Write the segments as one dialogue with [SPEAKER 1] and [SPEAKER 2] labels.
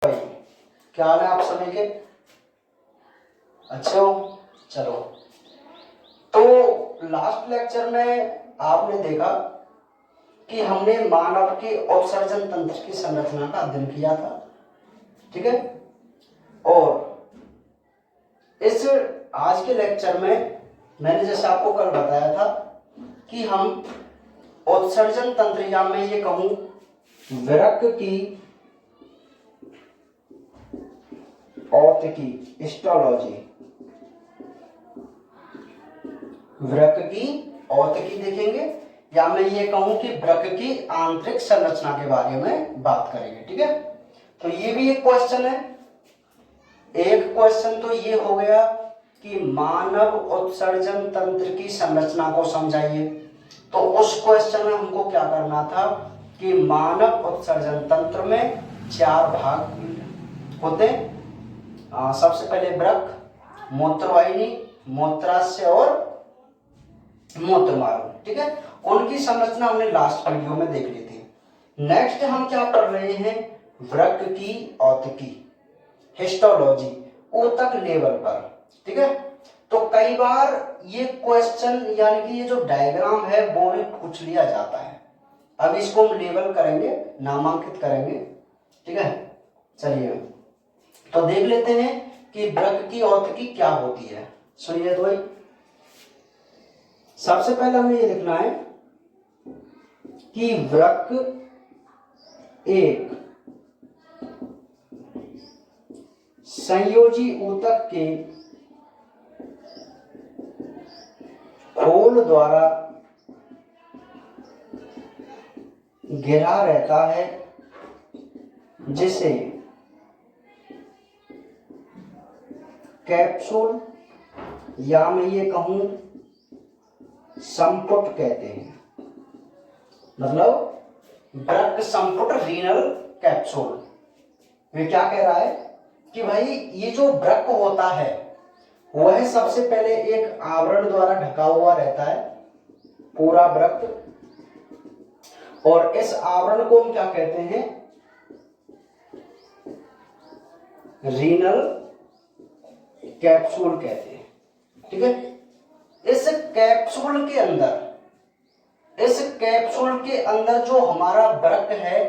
[SPEAKER 1] क्या हाल है आप सभी के? अच्छे हो? चलो, तो लास्ट लेक्चर में आपने देखा कि हमने मानव के उत्सर्जन तंत्र की संरचना का अध्ययन किया था, ठीक है। और इस आज के लेक्चर में मैंने जैसे आपको कल बताया था कि हम उत्सर्जन तंत्र या मैं ये कहूं वृक्क की औतकी हिस्टोलॉजी, वृक्क की औतकी देखेंगे, या मैं ये कहूं कि वृक्क की आंतरिक संरचना के बारे में बात करेंगे, ठीक है। तो ये भी एक क्वेश्चन है। एक क्वेश्चन तो ये हो गया कि मानव उत्सर्जन तंत्र की संरचना को समझाइए। तो उस क्वेश्चन में हमको क्या करना था कि मानव उत्सर्जन तंत्र में 4 भाग होते हैं। सबसे पहले वृक्क, मूत्रवाहिनी, मूत्राशय और मूत्रमार्ग, ठीक है। उनकी संरचना हमने लास्ट वीडियो में देख ली थी। नेक्स्ट हम क्या कर रहे हैं, वृक्क की औतकी हिस्टोलॉजी ऊतक लेवल पर, ठीक है। तो कई बार ये क्वेश्चन यानी कि ये जो डायग्राम है वो भी पूछ लिया जाता है। अब इसको हम लेवल करेंगे, नामांकित करेंगे, ठीक है। चलिए तो देख लेते हैं कि वृक्क की औतकी क्या होती है। सुनिए तो भाई, सबसे पहले हमें ये लिखना है कि वृक्क एक संयोजी ऊतक के खोल द्वारा घिरा रहता है, जिसे कैप्सूल या मैं ये कहूं संपुट कहते हैं। मतलब वृक्क संपुट रीनल कैप्सूल। ये क्या कह रहा है कि भाई ये जो वृक्क होता है वह सबसे पहले एक आवरण द्वारा ढका हुआ रहता है, पूरा वृक्क, और इस आवरण को हम क्या कहते हैं, रीनल कैप्सूल कहते हैं, ठीक है। इस कैप्सूल के अंदर जो हमारा वृक्क है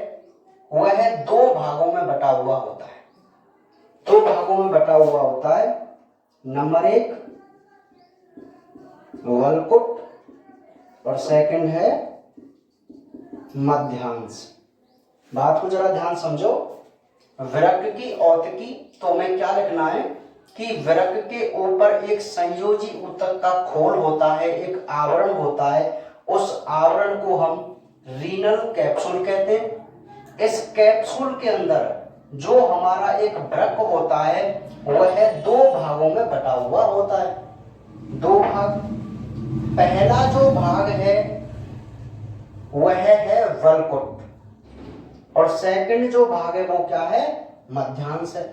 [SPEAKER 1] वह 2 भागों में बटा हुआ होता है। 2 भागों में बटा हुआ होता है। नंबर 1 वलकुट और सेकंड है मध्यांश। बात को जरा ध्यान समझो। वृक्क की औतकी तो हमें क्या लिखना है कि वृक्क के ऊपर एक संयोजी ऊतक का खोल होता है, एक आवरण होता है। उस आवरण को हम रीनल कैप्सूल कहते हैं। इस कैप्सूल के अंदर जो हमारा एक वृक्क होता है वह 2 भागों में बटा हुआ होता है। 2 भाग। पहला जो भाग है वह है वलकुट और सेकंड जो भाग है वो क्या है, मध्यांश है,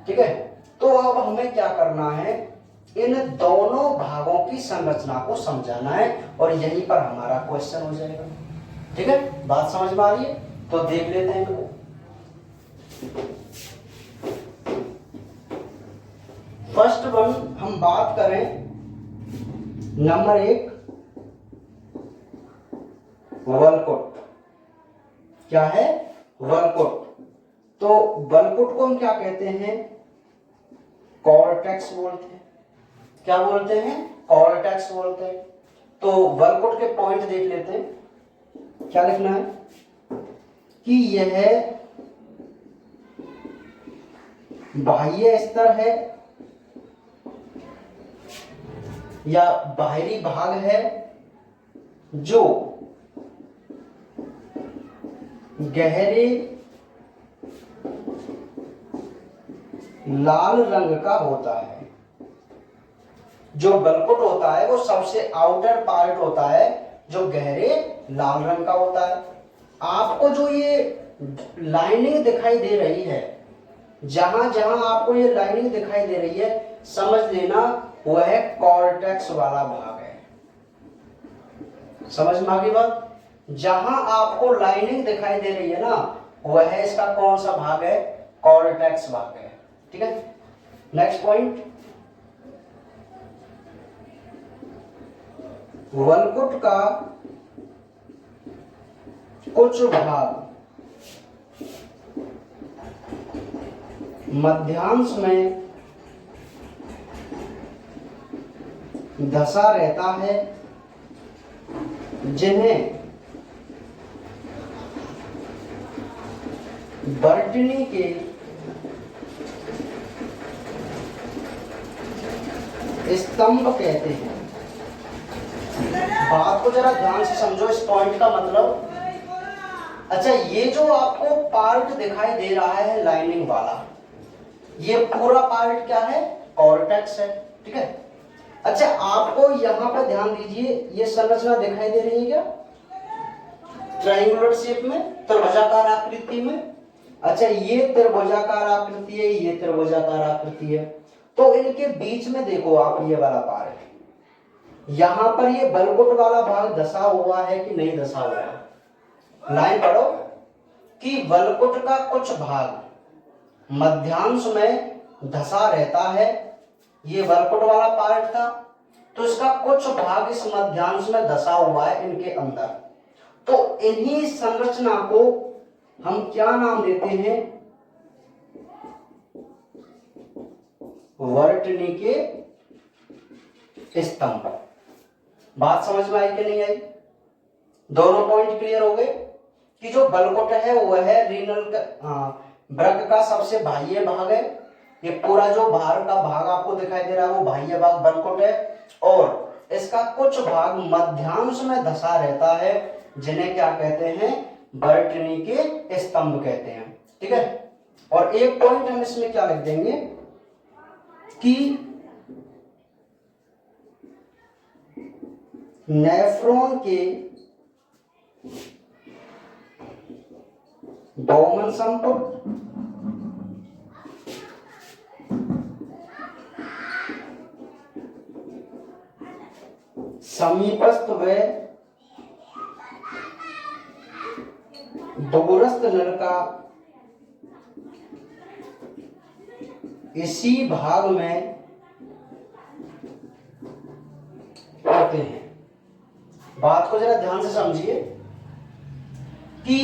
[SPEAKER 1] ठीक है। तो अब हमें क्या करना है, इन दोनों भागों की संरचना को समझाना है और यहीं पर हमारा क्वेश्चन हो जाएगा, ठीक है। बात समझ में आ रही है? तो देख लेते हैं इनको। फर्स्ट वन हम बात करें, नंबर 1 वलकुट। क्या है? वलकुट। तो वलकुट को हम क्या कहते हैं, कॉर्टेक्स बोलते हैं। क्या बोलते हैं? कॉर्टेक्स बोलते हैं। तो वलकुट के पॉइंट देख लेते हैं। क्या लिखना है कि यह बाह्य स्तर है या बाहरी भाग है जो गहरे लाल रंग का होता है। जो वलकुट होता है वो सबसे आउटर पार्ट होता है जो गहरे लाल रंग का होता है। आपको जो ये लाइनिंग दिखाई दे रही है, जहां जहां आपको ये लाइनिंग दिखाई दे रही है, समझ लेना वह कॉर्टेक्स वाला भाग है। समझ में आ गई बात? जहां आपको लाइनिंग दिखाई दे रही है ना, वह इसका कौन सा भाग है, कॉर्टेक्स भाग है। ठीक है, नेक्स्ट पॉइंट, वलकुट का कुछ भाग मध्यांश में धसा रहता है, जिन्हें बर्टनी के स्तंभ कहते हैं। बात को जरा ध्यान से समझो, इस पॉइंट का मतलब, अच्छा ये जो आपको पार्ट दिखाई दे रहा है लाइनिंग वाला, ये पूरा पार्ट क्या है, कॉर्टेक्स है। ठीक है, अच्छा आपको यहां पर ध्यान दीजिए, ये संरचना दिखाई दे रही है क्या, ट्रायंगुलर शेप में, त्रिभुजाकार आकृति में। अच्छा ये त्रिभुजाकार आकृति है, ये त्रिभुजाकार आकृति है, तो इनके बीच में देखो आप ये वाला पार्ट, यहां पर ये बलकुट वाला भाग धसा हुआ है कि नहीं धसा हुआ है, लाइन पढ़ो कि वलकुट का कुछ भाग मध्यांश में धसा रहता है, ये वलकुट वाला पार्ट था, तो इसका कुछ भाग इस मध्यांश में धसा हुआ है इनके अंदर। तो इन्हीं संरचना को हम क्या नाम देते हैं, वर्तनी के स्तंभ। बात समझ में आई कि नहीं आई? दोनों पॉइंट क्लियर हो गए कि जो बलकुट है वह रीनल वृक्क का सबसे बाह्य भाग है, ये पूरा जो बाहर का भाग आपको दिखाई दे रहा है वो बाह्य भाग बलकुट है, और इसका कुछ भाग मध्यांश में धसा रहता है, जिन्हें क्या कहते हैं, बर्टनी के स्तंभ कहते हैं। ठीक है, और एक पॉइंट हम इसमें क्या लिख देंगे कि नेफ्रॉन के बौमन संपुट समीपस्थ व दूरस्थ नल का इसी भाग में होते हैं। बात को जरा ध्यान से समझिए कि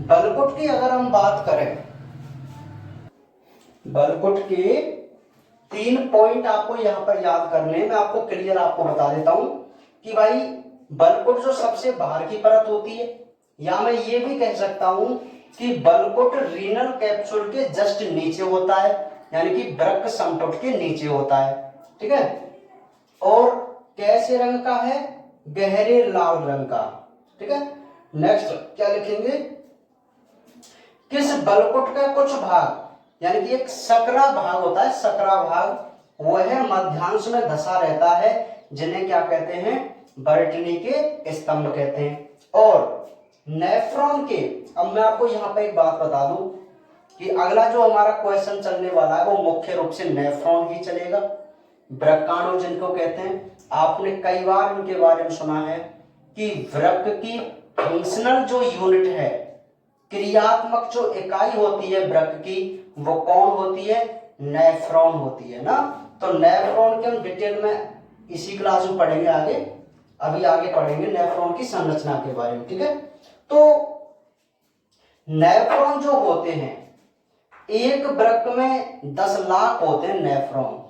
[SPEAKER 1] बलकुट की अगर हम बात करें, बलकुट के 3 पॉइंट आपको यहां पर याद करने, मैं आपको क्लियर आपको बता देता हूं कि भाई बलकुट जो सबसे बाहर की परत होती है, या मैं ये भी कह सकता हूं कि बलकुट रीनल कैप्सूल के जस्ट नीचे होता है, यानी कि वृक्क संपुट के नीचे होता है। ठीक है, और कैसे रंग का है, गहरे लाल रंग का। ठीक है, नेक्स्ट क्या लिखेंगे, किस बलकुट का कुछ भाग, यानी कि एक सकरा भाग होता है, सकरा भाग वह मध्यांश में धसा रहता है, जिन्हें क्या कहते हैं, बर्टनी के स्तंभ कहते हैं। और नेफ्रॉन के, अब मैं आपको यहां पर एक बात बता दूं कि अगला जो हमारा क्वेश्चन चलने वाला है वो मुख्य रूप से नेफ्रॉन ही चलेगा, वृक्काणु जिनको कहते हैं। आपने कई बार इनके बारे में सुना है कि वृक्क की फंक्शनल जो यूनिट है, क्रियात्मक जो इकाई होती है वृक्क की, वो कौन होती है, नेफ्रॉन होती है ना। तो नेफ्रॉन के हम डिटेल में इसी क्लास में पढ़ेंगे आगे, अभी आगे पढ़ेंगे नेफ्रॉन की संरचना के बारे में। ठीक है, तो नेफ्रॉन जो होते हैं, एक वृक्क में 10 लाख होते हैं नेफ्रॉन।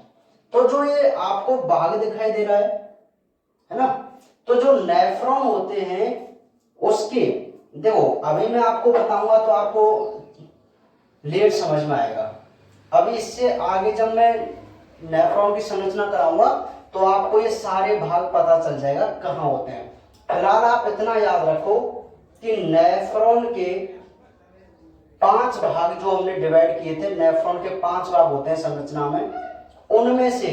[SPEAKER 1] तो जो ये आपको भाग दिखाई दे रहा है ना, तो जो नेफ्रॉन होते हैं उसके, देखो अभी मैं आपको बताऊंगा तो आपको लेट समझ में आएगा, अभी इससे आगे जब मैं नेफ्रॉन की संरचना कराऊंगा तो आपको ये सारे भाग पता चल जाएगा कहाँ होते हैं। फिलहाल आप इतना याद रखो कि नेफ्रॉन के 5 भाग जो हमने डिवाइड किए थे, नेफ्रॉन के 5 भाग होते हैं संरचना में, उनमें से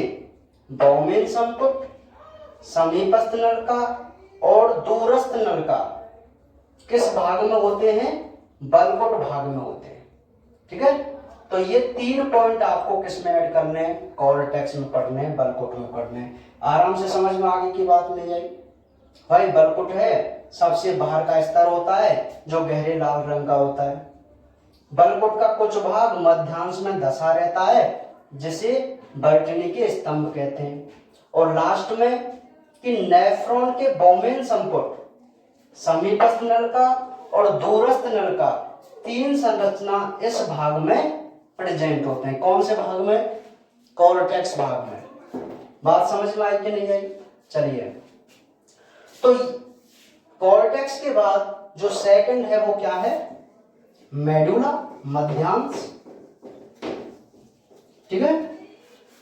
[SPEAKER 1] बौमेन संपुट, समीपस्थ नल का और दूरस्थ नल का किस भाग में होते हैं, बलकुट भाग में होते हैं। ठीक है, तो ये 3 पॉइंट आपको किस में ऐड करने हैं, कॉर्टेक्स में पढ़ने हैं, बलकुट में पढ़ने हैं। आराम से समझ में आगे की बात ले जाए। भाई बलकुट है सबसे बाहर का स्तर होता है जो गहरे लाल रंग का होता है, बलकोट का कुछ भाग मध्यांश में धसा रहता है जिसे बर्टनी के स्तंभ कहते हैं। और लास्ट में कि नेफ्रॉन के बोमेन संपुट, समीपस्थ नल का और दूरस्थ नल का, तीन संरचना इस भाग में प्रेजेंट होते हैं। कौन से भाग में? कॉर्टेक्स भाग में। बात समझ में आई कि नहीं आई? चलिए, तो कॉर्टेक्स के बाद जो सेकंड है वो क्या है? मेडुला, मध्यांश। ठीक है,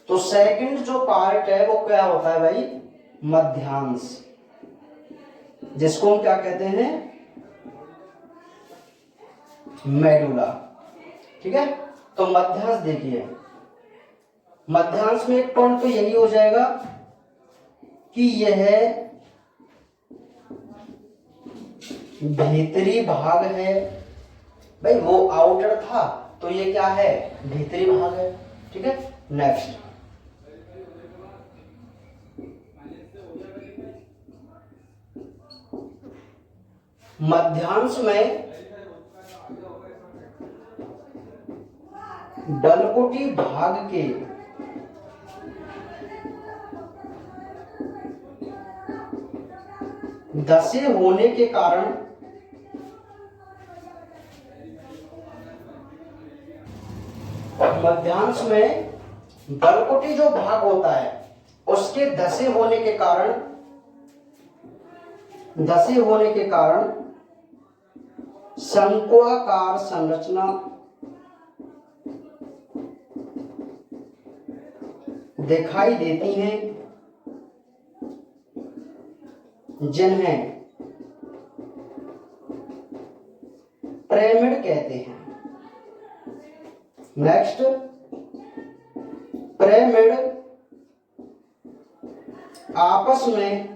[SPEAKER 1] तो सेकंड जो पार्ट है वो क्या होता है भाई? मध्यांश, जिसको हम क्या कहते हैं? मेडुला। ठीक है, तो मध्यांश देखिए, मध्यांश में एक पॉइंट तो यही हो जाएगा कि यह भीतरी भाग है। भाई वो आउटर था तो ये क्या है? भीतरी भाग है। ठीक है, नेक्स्ट मध्यांश में बलकोटी भाग के धसे होने के कारण मध्यांश में बलकोटी जो भाग होता है उसके धसे होने के कारण शंक्वाकार संरचना दिखाई देती हैं, जिन्हें पिरामिड कहते हैं। नेक्स्ट, पिरामिड आपस में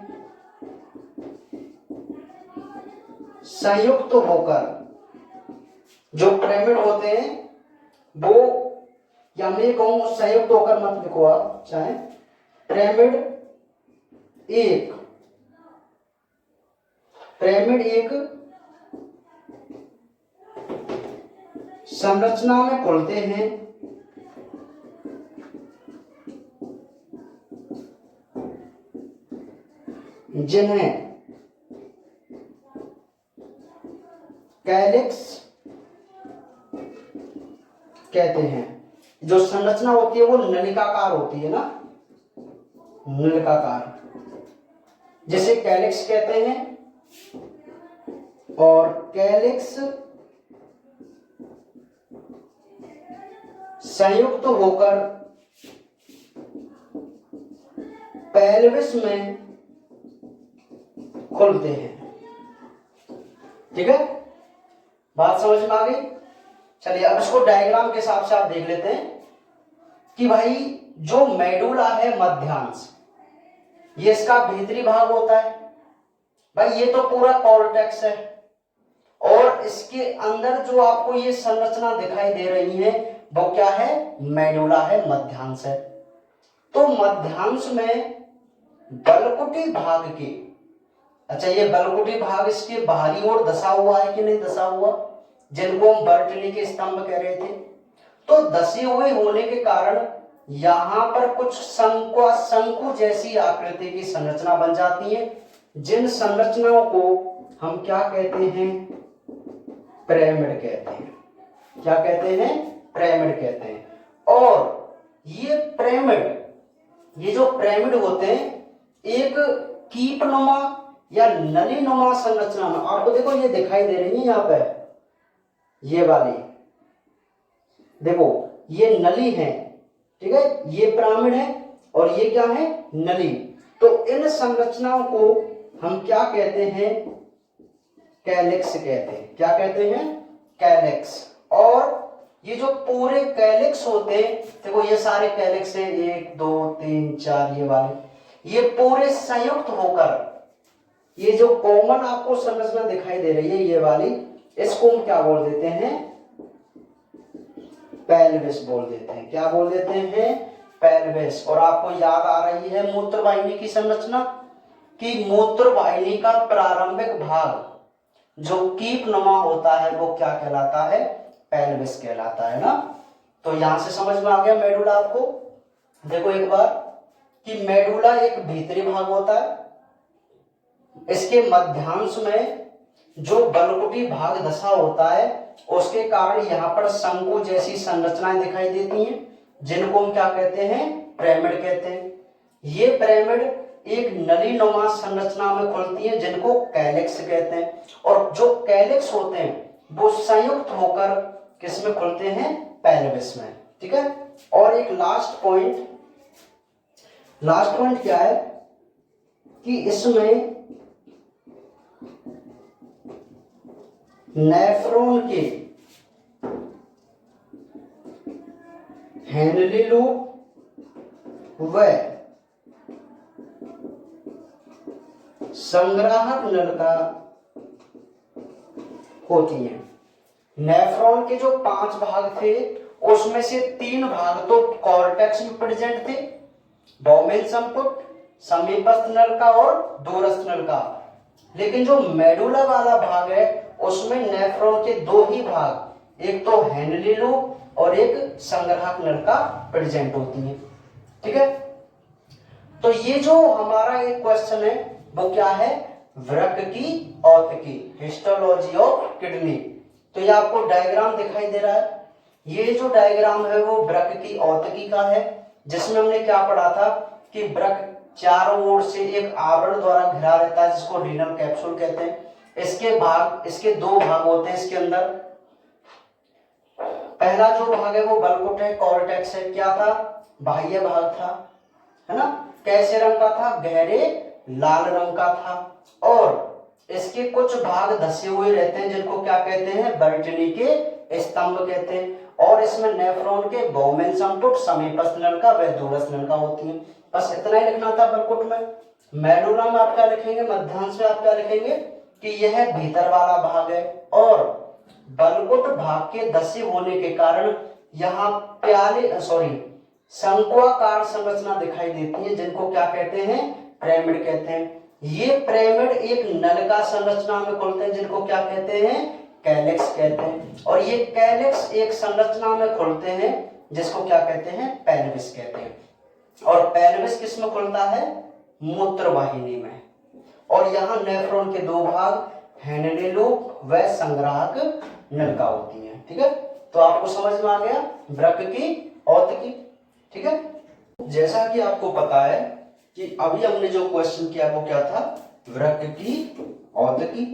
[SPEAKER 1] संयुक्त होकर, जो पिरामिड होते हैं वो, या मैं कहूं संयुक्त होकर मत लिखो आप चाहे, पिरामिड एक संरचना में खुलते हैं जिन्हें कैलिक्स कहते हैं। जो संरचना होती है वो नलिकाकार होती है ना, नलिकाकार, जिसे कैलिक्स कहते हैं। और कैलिक्स संयुक्त होकर पेल्विस में खुलते हैं। ठीक है, बात समझ में आ गई? चलिए अब इसको डायग्राम के हिसाब से आप देख लेते हैं कि भाई जो मेडुला है मध्यांश, ये इसका भीतरी भाग होता है। भाई ये तो पूरा कॉर्टेक्स है और इसके अंदर जो आपको ये संरचना दिखाई दे रही है वो क्या है? मेडुला है, मध्यांश है। तो मध्यांश में बलकुटी भाग के, अच्छा ये बलकुटी भाग इसके बाहरी ओर धसा हुआ है कि नहीं धसा हुआ, जिनको हम बर्टनी के स्तंभ कह रहे थे। तो धसे हुए होने के कारण यहां पर कुछ शंकु जैसी आकृति की संरचना बन जाती है, जिन संरचनाओं को हम क्या कहते हैं? पिरामिड कहते हैं। क्या कहते हैं? पिरामिड कहते हैं। और ये पिरामिड, ये जो पिरामिड होते हैं एक कीपनुमा या नलीनुमा संरचना में, आपको देखो ये दिखाई दे रही है यहाँ पे, ये वाली देखो ये नली है। ठीक है, ये पिरामिड है और ये क्या है? नली। तो इन संरचनाओं को हम क्या कहते हैं? कैलिक्स कहते हैं। क्या कहते हैं? कैलिक्स। और ये जो पूरे कैलिक्स होते हैं, देखो ये सारे कैलिक्स हैं, 1 2 3 4 ये वाले, ये पूरे संयुक्त होकर ये जो कॉमन आपको संरचना दिखाई दे रही है ये वाली, इसको हम क्या बोल देते हैं? पेल्विस बोल देते हैं। क्या बोल देते हैं? पेल्विस। और आपको याद आ रही है मूत्रवाहिनी की संरचना, कि मूत्रवाहिनी का प्रारंभिक भाग जो कीपनुमा होता है वो क्या कहलाता है? पेल्विस कहलाता है ना। तो यहां से समझ में आ गया मेडुला आपको। देखो एक बार कि मेडुला एक भीतरी भाग होता है, इसके मध्यांश में जो बलकुटी भाग दशा होता है उसके कारण यहाँ पर शंकु जैसी संरचनाएं दिखाई देती हैं, जिनको हम क्या कहते हैं, पिरामिड कहते हैं। ये पिरामिड एक नलीनुमा संरचना में खुलती है, जिनको कैलिक्स कहते हैं। और जो कैलिक्स होते हैं वो संयुक्त होकर किसमें खुलते हैं, पेल्विस में। ठीक है। और एक लास्ट पॉइंट क्या है कि इसमें नेफ्रॉन के हेनली लूप व संग्राहक नलिका होती है। नेफ्रॉन के जो 5 भाग थे उसमें से 3 भाग तो कॉर्टेक्स में प्रेजेंट थे, बौमेन संपुट, समीपस्थ नलिका और दूरस्थ नलिका। लेकिन जो मेडुला वाला भाग है उसमें नेफ्रॉन के 2 ही भाग, एक तो हेनली लूप और एक संग्राहक नलिका प्रेजेंट होती है। ठीक है। तो ये जो हमारा एक क्वेश्चन है वो क्या है, वृक्क की औतकी, हिस्टोलॉजी ऑफ किडनी। तो ये आपको डायग्राम दिखाई दे रहा है। ये जो डायग्राम है वो वृक्क की औतकी का है, जिसमें हमने क्या पढ़ा था कि वृक्क चारों ओर से एक आवरण द्वारा घिरा रहता है, जिसको रीनल कैप्सूल कहते हैं। इसके 2 भाग होते हैं इसके अंदर। पहला जो भाग है वो बलकुट है, कॉर्टेक्स है। क्या था, बाह्य भाग था, है ना। कैसे रंग का था, गहरे लाल रंग का था। और इसके कुछ भाग धसे हुए रहते हैं, जिनको क्या कहते हैं, बर्टनी के स्तंभ कहते हैं। और इसमें नेफ्रॉन के बौमेन संपुट, समीपस्थ नलिका व दूरस्थ नलिका होती है। बस इतना ही लिखना था बलकुट में। मेडुला में आप क्या लिखेंगे, मध्यांश में आप क्या लिखेंगे कि यह भीतर वाला भाग है, और बलकुट भाग के धसे होने के कारण यहाँ शंक्वाकार संरचना दिखाई देती है, जिनको क्या कहते हैं, पिरामिड कहते हैं। ये पिरामिड एक नलिका संरचना में खुलते हैं, जिनको क्या कहते हैं, कैलिक्स कहते हैं। और ये कैलिक्स एक संरचना में खुलते हैं, जिसको क्या कहते हैं, पेल्विस कहते हैं। और पेल्विस किस में खुलता है, मूत्र वाहिनी में। और यहाँ नेफ्रॉन के 2 भाग, हेनली लूप व संग्राहक नलिका होती है। ठीक है। तो आपको समझ में आ गया वृक्क की औतकी। ठीक है। जैसा कि आपको पता है कि अभी हमने जो क्वेश्चन किया वो क्या था, वृक्क की औतकी,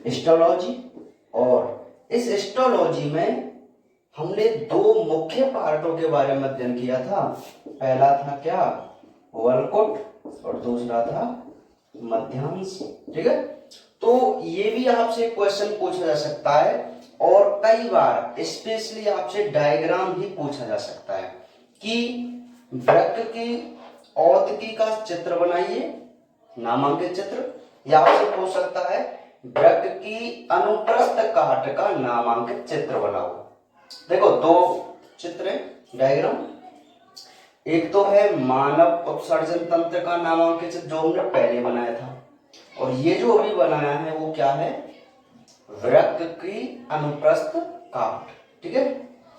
[SPEAKER 1] हिस्टोलॉजी। और इस हिस्टोलॉजी में हमने 2 मुख्य पार्टों के बारे में अध्ययन किया था। पहला था क्या, वलकुट, और दूसरा था मध्यांश। ठीक है। तो ये भी आपसे क्वेश्चन पूछा जा सकता है, और कई बार स्पेशली आपसे डायग्राम भी पूछा जा सकता है कि वृक्क की औतकी का चित्र बनाइए, नामांकित चित्र, या आपसे पूछ सकता है वृक्क की अनुप्रस्थ काट का नामांकित चित्र बनाओ। देखो 2 चित्र है, डायग्राम। एक तो है मानव उत्सर्जन तंत्र का नामांकित चित्र, जो हमने पहले बनाया था। और ये जो अभी बनाया है वो क्या है, वृक्क की अनुप्रस्थ काट। ठीक है।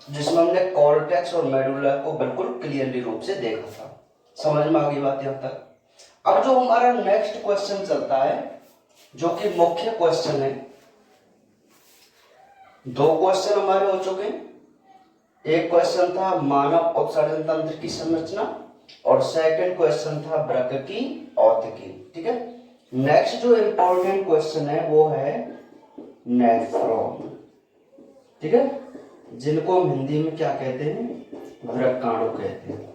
[SPEAKER 1] जिसमें हमने कॉर्टेक्स और मेडुला को बिल्कुल क्लियरली रूप से देखा था। समझ में आ गई बात यहाँ तक। अब जो हमारा नेक्स्ट क्वेश्चन चलता है, जो कि मुख्य क्वेश्चन है, 2 क्वेश्चन हमारे हो चुके हैं। एक क्वेश्चन था मानव उत्सर्जन तंत्र की संरचना, और सेकंड क्वेश्चन था वृक्क की औतकी। ठीक है। नेक्स्ट जो इंपॉर्टेंट क्वेश्चन है वो है नेफ्रॉन। ठीक है। जिनको हम हिंदी में क्या कहते हैं, वृक्काणु कहते हैं।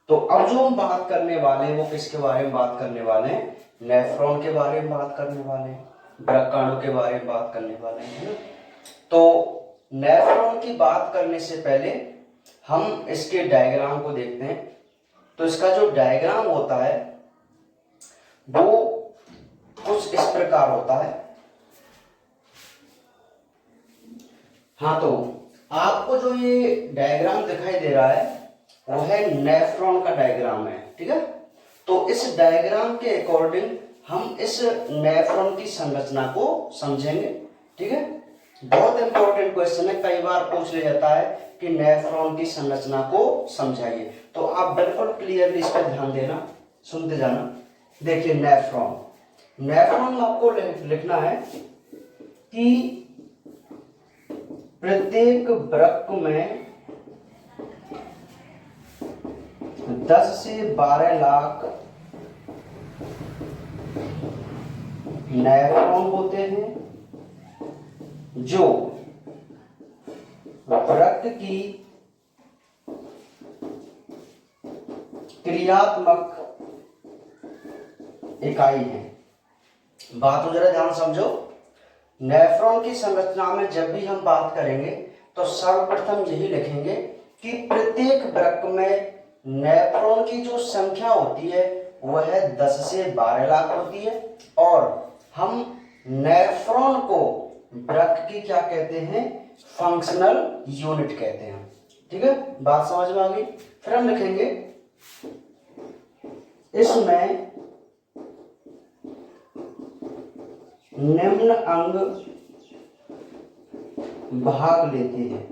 [SPEAKER 1] तो अब जो हम बात करने वाले हैं वो किसके बारे में बात करने वाले हैं, नेफ्रॉन के बारे में बात करने वाले हैं, वृक्काणु के बारे में बात करने वाले हैं, है ना। तो नेफ्रॉन की बात करने से पहले हम इसके डायग्राम को देखते हैं। तो इसका जो डायग्राम होता है वो कुछ इस प्रकार होता है। हाँ, तो आपको जो ये डायग्राम दिखाई दे रहा है वो है नेफ्रॉन का डायग्राम है। ठीक है। तो इस डायग्राम के अकॉर्डिंग हम इस नेफ्रॉन की संरचना को समझेंगे। ठीक है। बहुत इंपॉर्टेंट क्वेश्चन है, कई बार पूछ लिया जाता है कि नेफ्रॉन की संरचना को समझाइए। तो आप बिल्कुल क्लियरली इस पर ध्यान देना, सुनते जाना। देखिए नेफ्रॉन, नेफ्रॉन में आपको लिखना है कि प्रत्येक वृक्क में 10 से 12 लाख नेफ्रॉन होते हैं जो वृक्क की क्रियात्मक इकाई है। बात को जरा ध्यान समझो। नेफ्रॉन की संरचना में जब भी हम बात करेंगे तो सर्वप्रथम यही लिखेंगे कि प्रत्येक वृक्क में नेफ्रॉन की जो संख्या होती है वह 10 से 12 लाख होती है, और हम नेफ्रॉन को वृक्क की क्या कहते हैं, फंक्शनल यूनिट कहते हैं। ठीक है, बात समझ में आ गई। फिर हम लिखेंगे इसमें निम्न अंग भाग लेते हैं,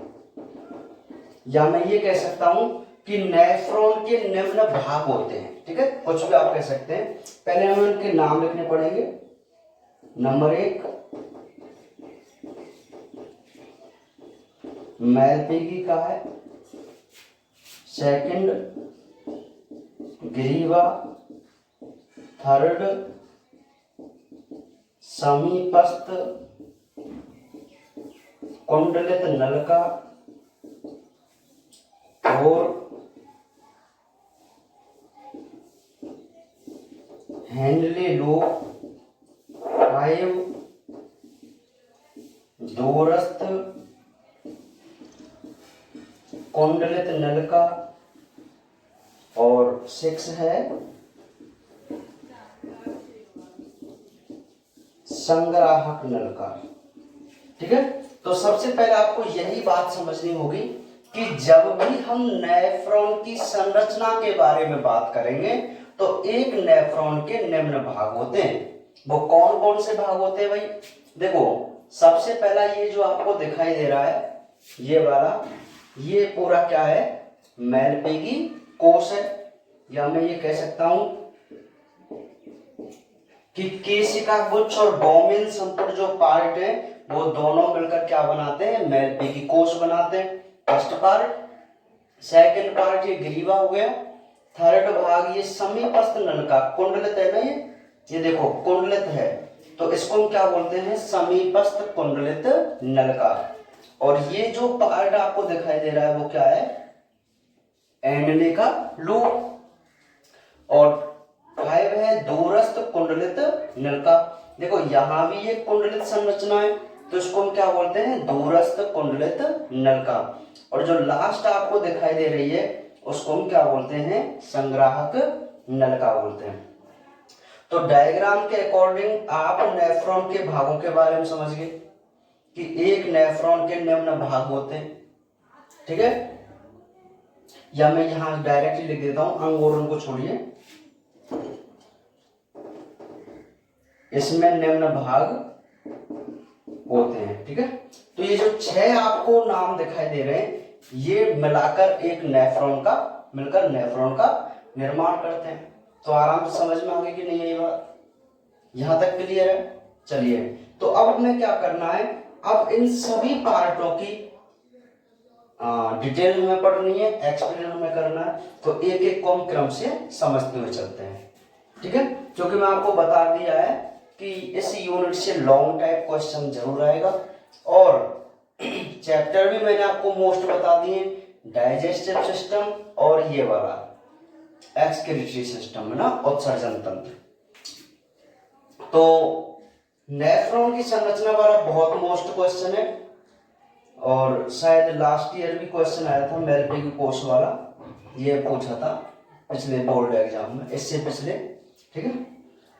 [SPEAKER 1] या मैं ये कह सकता हूं कि नेफ्रॉन के निम्न भाग होते हैं। ठीक है, कुछ भी आप कह सकते हैं। पहले हमें उनके नाम लिखने पड़ेंगे। नंबर 1 मैल्पीगी का है, सेकंड ग्रीवा, थर्ड समीपस्थ कुंडलित नलका, और हैंडले लो 5 दूरस्थ कुंडलित नलका, और 6 है संग्राहक नलका। ठीक है, तो सबसे पहले आपको यही बात समझनी होगी कि जब भी हम नेफ्रॉन की संरचना के बारे में बात करेंगे तो एक नेफ्रॉन के निम्न भाग होते हैं। वो कौन कौन से भाग होते हैं भाई? देखो, सबसे पहला ये जो आपको दिखाई दे रहा है ये वाला, ये पूरा क्या है, मैल्पीगी कोश है, या मैं ये कह सकता हूं कि केशिका गुच्छ और बोमिन संपुट जो पार्ट है वो दोनों मिलकर क्या बनाते हैं, मैल्पीगी कोश बनाते हैं। First part. सेकंड पार्ट ये ग्रीवा हो गया। थर्ड भाग ये समीपस्थ नलका, कुंडलित है ना, ये देखो कुंडलित है, तो इसको हम क्या बोलते हैं, समीपस्थ कुंडलित नलका। और ये जो पार्ट आपको दिखाई दे रहा है वो क्या है, एनले का लूप। और 5 है दूरस्थ कुंडलित नलका। देखो यहां भी ये कुंडलित संरचना है, तो इसको हम क्या बोलते हैं, दूरस्थ कुंडलित नलका। और जो लास्ट आपको दिखाई दे रही है उसको हम क्या बोलते हैं, संग्राहक नलका बोलते हैं। तो डायग्राम के अकॉर्डिंग आप नेफ्रॉन के भागों के बारे में समझ गए कि एक नेफ्रॉन के निम्न भाग होते हैं। ठीक है, या मैं यहां डायरेक्टली लिख देता हूं, अंग और उनको छोड़िए, इसमें निम्न भाग होते हैं। ठीक है, तो ये जो 6 आपको नाम दिखाई दे रहे हैं ये मिलाकर एक नेफ्रॉन का, मिलकर नेफ्रॉन का निर्माण करते हैं। तो आराम से समझ में आ गई कि नहीं ये बात? यहां तक क्लियर है? चलिए, तो अब हमें क्या करना है, अब इन सभी पार्टों की डिटेल हमें पढ़नी है, एक्सप्लेन हमें करना है। तो एक एक को हम क्रम से समझते हुए चलते हैं। ठीक है, क्योंकि मैं आपको बता दिया है कि इस यूनिट से लॉन्ग टाइप क्वेश्चन जरूर आएगा, और चैप्टर भी मैंने आपको मोस्ट बता दिए, डाइजेस्टिव सिस्टम और ये वाला एक्सक्रीटरी सिस्टम है ना, उत्सर्जन तंत्र। तो नेफ्रॉन की संरचना वाला बहुत मोस्ट क्वेश्चन है, और शायद लास्ट ईयर भी क्वेश्चन आया था मैल्पीगी कोश वाला, ये पूछा था पिछले बोर्ड एग्जाम में, इससे पिछले। ठीक है,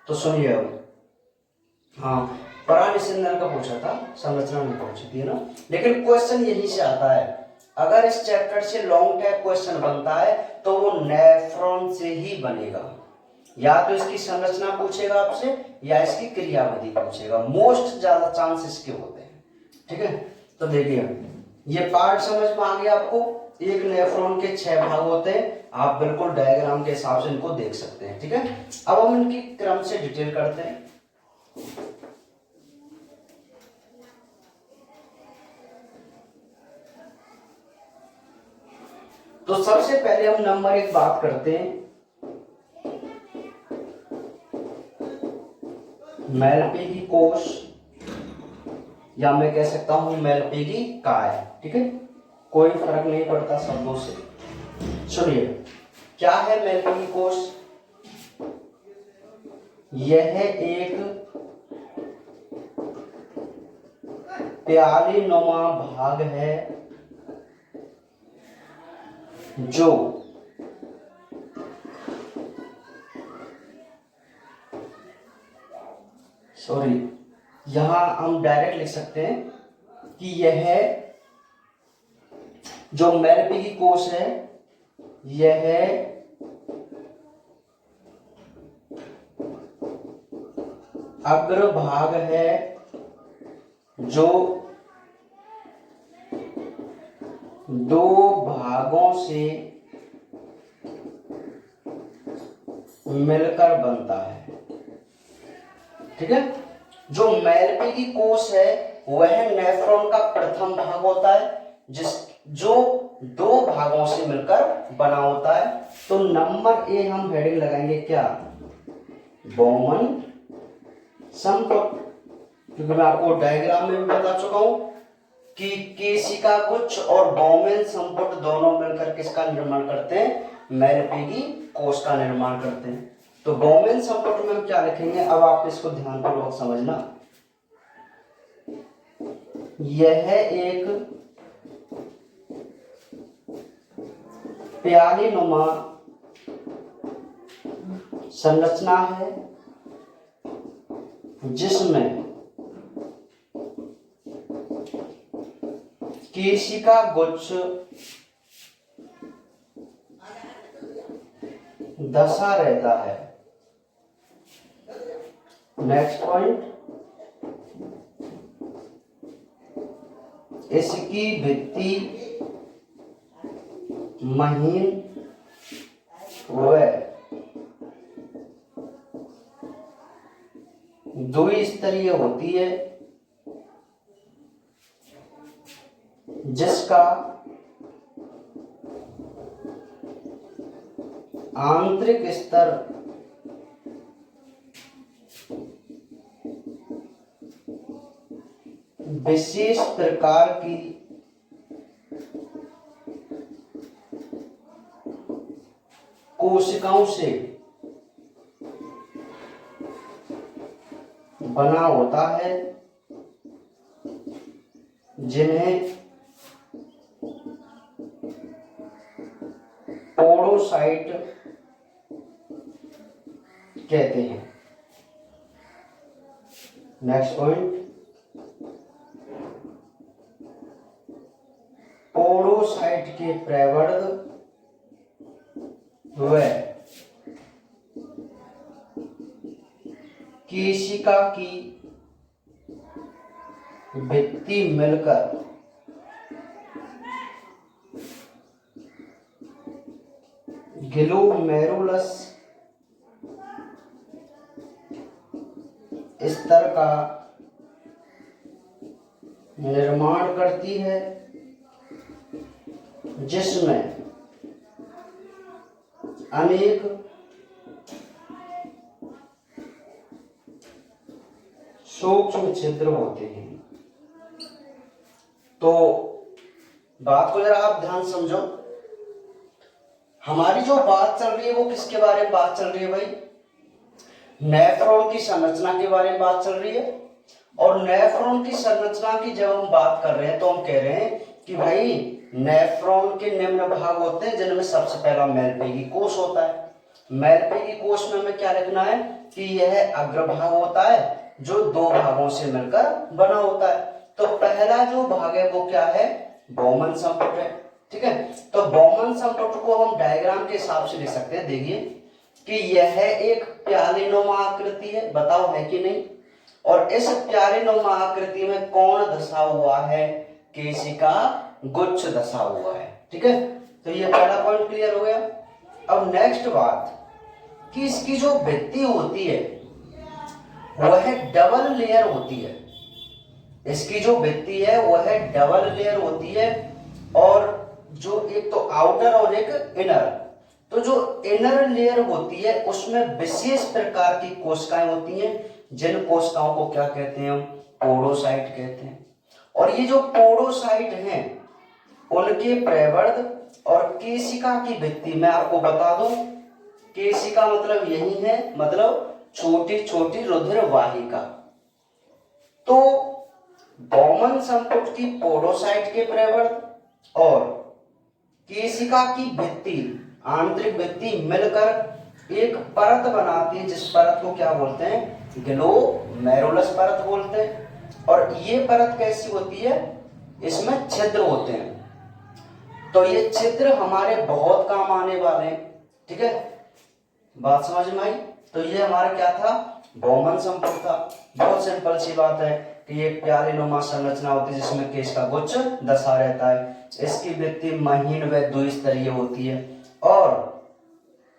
[SPEAKER 1] तो सुनिए अब। हाँ, परानिषेधन का पूछा था, संरचना नहीं पूछी थी ना, लेकिन क्वेश्चन यहीं से आता है। अगर इस चैप्टर से लॉन्ग टाइप क्वेश्चन बनता है तो वो नेफ्रॉन से ही बनेगा। या तो इसकी संरचना पूछेगा आपसे या इसकी क्रियाविधि पूछेगा, मोस्ट ज्यादा चांस इसके होते हैं। ठीक है, तो देखिए ये पार्ट समझ में आ गया आपको। एक नेफ्रॉन के 6 भाग होते हैं, आप बिल्कुल डायग्राम के हिसाब से इनको देख सकते हैं। ठीक है, अब हम इनकी क्रम से डिटेल करते हैं। तो सबसे पहले हम नंबर 1 बात करते हैं मैलपीगी कोश, या मैं कह सकता हूं मैलपीगी काय। ठीक है, कोई फर्क नहीं पड़ता शब्दों से। सुनिए, क्या है मैलपीगी कोश? यह एक प्याली नुमा भाग है जो यहां हम डायरेक्ट लिख सकते हैं कि यह जो मैलपीगी कोश है यह अग्रभाग है जो 2 भागों से मिलकर बनता है। ठीक है, जो मैलपीगी कोश है वह नेफ्रॉन का प्रथम भाग होता है जो 2 भागों से मिलकर बना होता है। तो नंबर ए हम हेडिंग लगाएंगे क्या? बौमन संपुट, क्योंकि मैं आपको डायग्राम में भी बता चुका हूं कि केशिका गुच्छ और बौमन संपुट दोनों मिलकर किसका निर्माण करते हैं? मैलपीगी कोश का निर्माण करते हैं। तो बौमन संपुट में हम क्या लिखेंगे, अब आप इसको ध्यानपूर्वक समझना। यह एक प्याली नुमा संरचना है जिसमें केशिका गुच्छ दशा रहता है। नेक्स्ट पॉइंट, इसकी भित्ति महीन व द्विस्तरीय होती है जिसका आंतरिक स्तर विशेष प्रकार की कोशिकाओं से बना होता है जिन्हें पोडोसाइट कहते हैं। नेक्स्ट पॉइंट, पोडोसाइट के प्रवर्ध व केशिका की भित्ति मिलकर ग्लोमेरुलस स्तर का निर्माण करती है जिसमें अनेक सूक्ष्म छिद्र होते हैं। तो बात को जरा आप ध्यान समझो, हमारी जो बात चल रही है वो किसके बारे में बात चल रही है भाई? नेफ्रॉन की संरचना के बारे में बात चल रही है। और नेफ्रॉन की संरचना की जब हम बात कर रहे हैं तो हम कह रहे हैं कि भाई नेफ्रॉन के निम्न भाग होते हैं जिनमें सबसे पहला मैलपीगी कोश होता है। मैलपीगी कोश में हमें क्या लिखना है कि यह अग्रभाग होता है जो 2 भागों से मिलकर बना होता है। तो पहला जो भाग है वो क्या है? बौमन संपुट है। ठीक है, तो बौमन संपुट को हम डायग्राम के हिसाब से लिख सकते हैं। देखिए कि यह एक प्यालीनुमा आकृति है, बताओ है कि नहीं? और इस प्यारे नुमा आकृति में कौन धसा हुआ है? केशिका गुच्छ धसा हुआ है। ठीक है, तो ये पहला पॉइंट क्लियर हो गया। अब नेक्स्ट बात कि इसकी जो भित्ति होती है वह डबल लेयर होती है। इसकी जो भित्ति है वह डबल लेयर होती है, और जो एक तो आउटर और एक इनर। तो जो इनर लेयर होती है उसमें विशेष प्रकार की कोशिकाएं होती हैं, जिन कोशिकाओं को क्या कहते हैं हम? पोडोसाइट कहते हैं। और ये जो पोडोसाइट हैं उनके प्रवर्ध और केशिका की भित्ति मैं आपको बता दूं, केशिका मतलब यही है, मतलब छोटी छोटी रुधिर वाहिका। तो बौमन संपुट की पोडोसाइट के प्रवर्ध और केशिका की भित्ति, आंतरिक भित्ति मिलकर एक परत बनाती है, जिस परत को क्या बोलते हैं? ग्लोमेरुलस परत बोलते हैं। और ये परत कैसी होती है? इसमें छिद्र होते हैं। तो ये छिद्र हमारे बहुत काम आने वाले हैं। ठीक है, बात समझ में आई? तो ये हमारा क्या था? बौमन संपुट था। बहुत सिंपल सी बात है कि ये प्याली नुमा संरचना होती है जिसमें केशिका गुच्छ धसा रहता है। इसकी भित्ति महीन व द्विस्तरीय होती है, और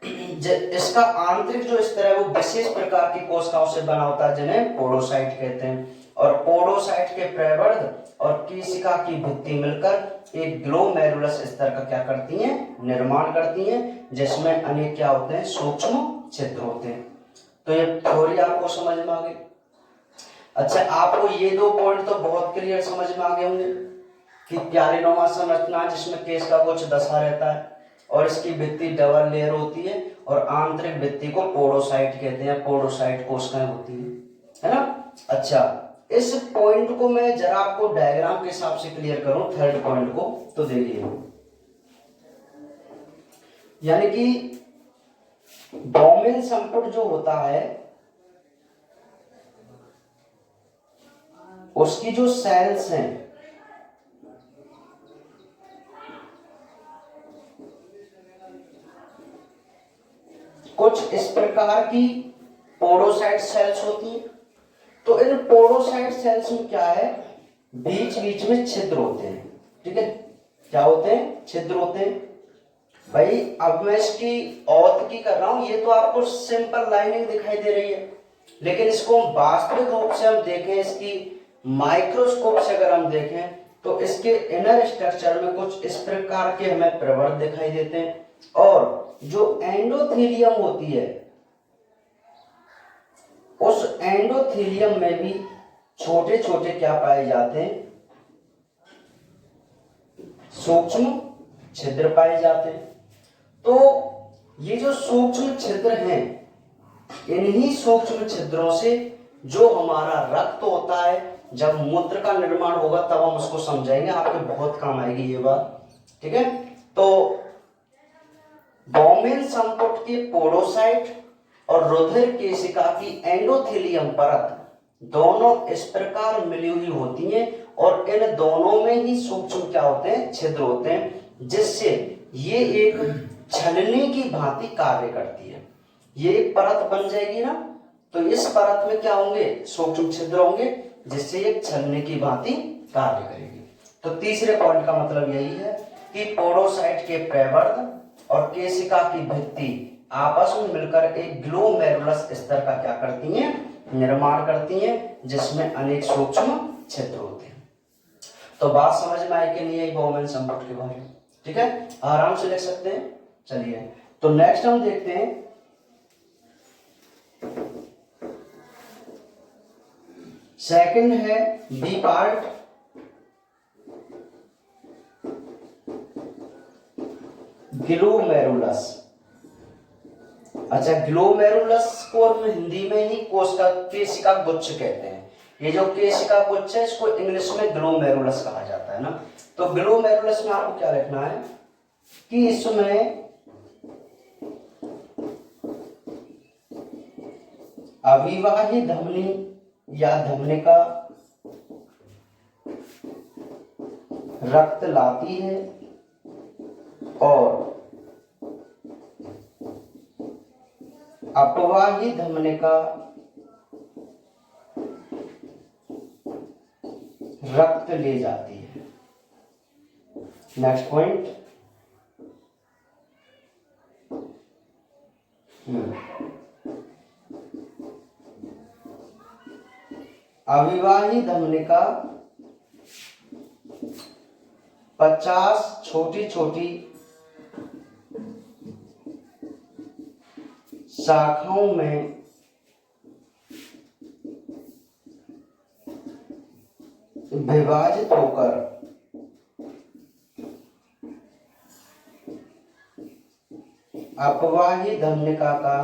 [SPEAKER 1] इसका आंतरिक जो स्तर है वो विशेष प्रकार की कोशिकाओं से बना होता है, जिन्हें पोडोसाइट कहते हैं। और पोडोसाइट के प्रवर्ध और केशिका की भित्ति मिलकर एक ग्लोमेरुलस स्तर का क्या करती हैं? निर्माण करती हैं, जिसमें अनेक क्या होते हैं? सूक्ष्म छिद्र होते हैं। तो ये थ्योरी आपको समझ में आ गई। अच्छा, आपको ये दो पॉइंट तो बहुत क्लियर समझ में आ गए होंगे कि प्यालिनुमा संरचना जिसमें केशिका गुच्छ धसा रहता है और इसकी भित्ति डबल लेयर होती है, और आंतरिक भित्ति को पोडोसाइट कहते हैं, पोडोसाइट कोशिकाएं होती है ना। अच्छा, इस पॉइंट को मैं जरा आपको डायग्राम के हिसाब से क्लियर करूं, थर्ड पॉइंट को, तो देखिए, यानी कि बौमन संपुट जो होता है उसकी जो सेल्स हैं कुछ इस प्रकार की पोडोसाइट सेल्स होती हैं। तो इन पोडोसाइट सेल्स में क्या है? बीच बीच में छिद्र होते हैं। ठीक है, क्या होते हैं? छिद्र होते हैं। भाई अब मैं इसकी औत की कर रहा हूं, ये तो आपको सिंपल लाइनिंग दिखाई दे रही है, लेकिन इसको वास्तविक रूप से हम देखें, इसकी माइक्रोस्कोप से अगर हम देखें तो इसके इनर स्ट्रक्चर में कुछ इस प्रकार के हमें प्रवर्ध दिखाई देते हैं, और जो एंडोथेलियम होती है उस एंडोथेलियम में भी छोटे छोटे क्या पाए जाते हैं? सूक्ष्म छिद्र पाए जाते हैं। तो ये जो सूक्ष्म छिद्र हैं, इन्हीं सूक्ष्म छिद्रों से जो हमारा रक्त होता है, जब मूत्र का निर्माण होगा तब हम उसको समझाएंगे, आपके बहुत काम आएगी ये बात। ठीक है, तो बौमन संपुट की पोडोसाइट और रुधिर केशिका की एंडोथेलियम परत दोनों इस प्रकार मिली हुई होती हैं, और इन दोनों में ही सूक्ष्म क्या होते हैं? छिद्र होते हैं, जिससे ये एक छलनी की भांति कार्य करती है। ये एक परत बन जाएगी ना, तो इस परत में क्या होंगे? सूक्ष्म छिद्र होंगे, जिससे ये छलनी की भांति कार्य करेगी। तो तीसरे पॉइंट का मतलब यही है कि पोडोसाइट के प्रवर्ध और केशिका की भित्ति आपस में मिलकर एक ग्लोमेरुलस स्तर का क्या करती हैं? निर्माण करती हैं, जिसमें अनेक सूक्ष्म छिद्र होते हैं। तो बात समझ में आई कि नहीं आई बौमन संपुट के बारे में? ठीक है, आराम से लिख सकते हैं। चलिए, तो नेक्स्ट हम देखते हैं सेकंड है बी पार्ट, ग्लोमेरुलस। अच्छा, ग्लोमेरुलस को हम हिंदी में ही केशिका गुच्छ कहते हैं। ये जो केशिका गुच्छ है इसको इंग्लिश में ग्लोमेरुलस कहा जाता है ना। तो ग्लोमेरुलस में आपको क्या लिखना है कि इसमें अविवाही धमनी या धमनिका रक्त लाती है, और अपवाही धमनिका रक्त ले जाती है। नेक्स्ट पॉइंट, अविवाही धमनिका 50 छोटी छोटी शाखाओं में विभाजित होकर अपवाही धमनिका का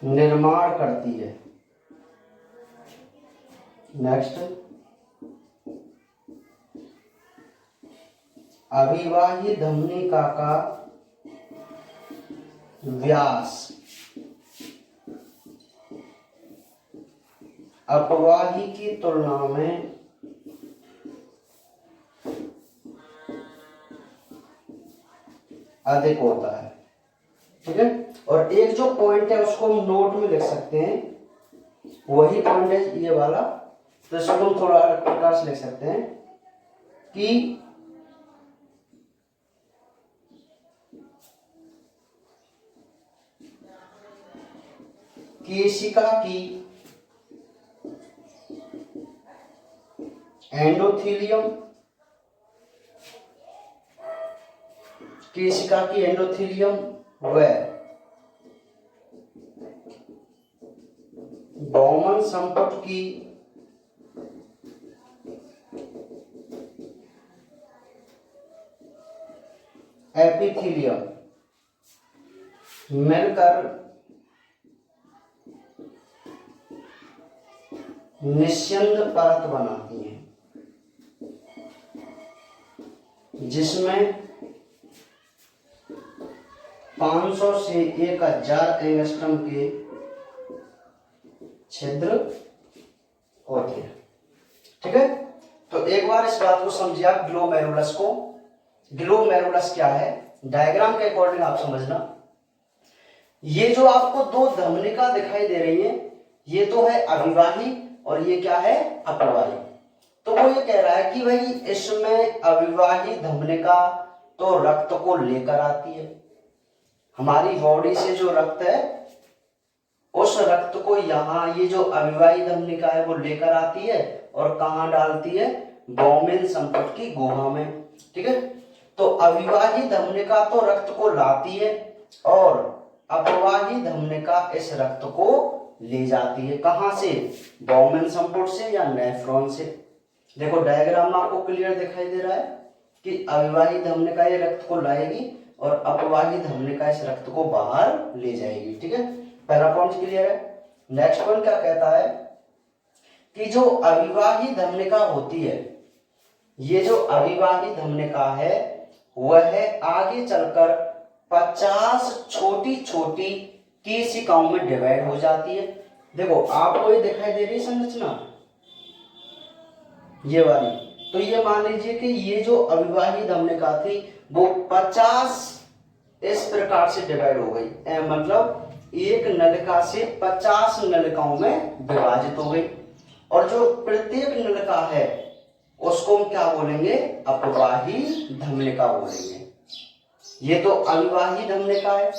[SPEAKER 1] निर्माण करती है। नेक्स्ट, अविवाही धमनिका का व्यास अपवाही की तुलना में अधिक होता है। ठीक है, और एक जो पॉइंट है उसको हम नोट में लिख सकते हैं, वही पॉइंट है ये वाला, तो इसको हम थोड़ा अलग प्रकार से लिख सकते हैं कि केशिका की एंडोथेलियम, केशिका की एंडोथेलियम व बौमन संपुट की एपिथेलियम मिलकर निस्यंद परत बनाती हैं, जिसमें 500 से 1000 एंगस्ट्रम के छिद्र होते हैं। ठीक है, तो एक बार इस बात को समझिए आप, ग्लोमेरुलस को। ग्लोमेरुलस क्या है, डायग्राम के अकॉर्डिंग आप समझना। ये जो आपको दो धमनिका दिखाई दे रही हैं, ये तो है अविवाही और ये क्या है, अपवाही। तो वो ये कह रहा है कि भाई इसमें अविवाही धमनिका तो रक्त को लेकर आती है, हमारी बॉडी से जो रक्त है उस रक्त को यहाँ ये जो अविवाही धमनिका है वो लेकर आती है और कहाँ डालती है, बौमेन संपुट की गुहा में। ठीक है, तो अविवाही धमनिका तो रक्त को लाती है और अपवाही धमनिका इस रक्त को ले जाती है। कहाँ से, बौमेन संपुट से या नेफ्रॉन से। देखो डायग्राम में आपको क्लियर दिखाई दे रहा है कि अविवाही धमनिका ये रक्त को लाएगी और अपवाही धमनिका इस रक्त को बाहर ले जाएगी। ठीक है, पहला पॉइंट क्लियर है। नेक्स्ट पॉइंट क्या कहता है कि जो अविवाही धमनिका होती है, ये जो अविवाही धमनिका है वह आगे चलकर 50 छोटी छोटी केशिकाओं में डिवाइड हो जाती है। देखो आपको ये दिखाई दे रही संरचना, ये वाली, तो ये मान लीजिए कि ये जो अविवाही धमनिका थी वो 50 इस प्रकार से डिवाइड हो गई, मतलब एक नलिका से 50 नलिकाओं में विभाजित हो गई। और जो प्रत्येक नलिका है उसको हम क्या बोलेंगे, अपवाही धमनिका बोलेंगे। ये तो अविवाही धमनिका है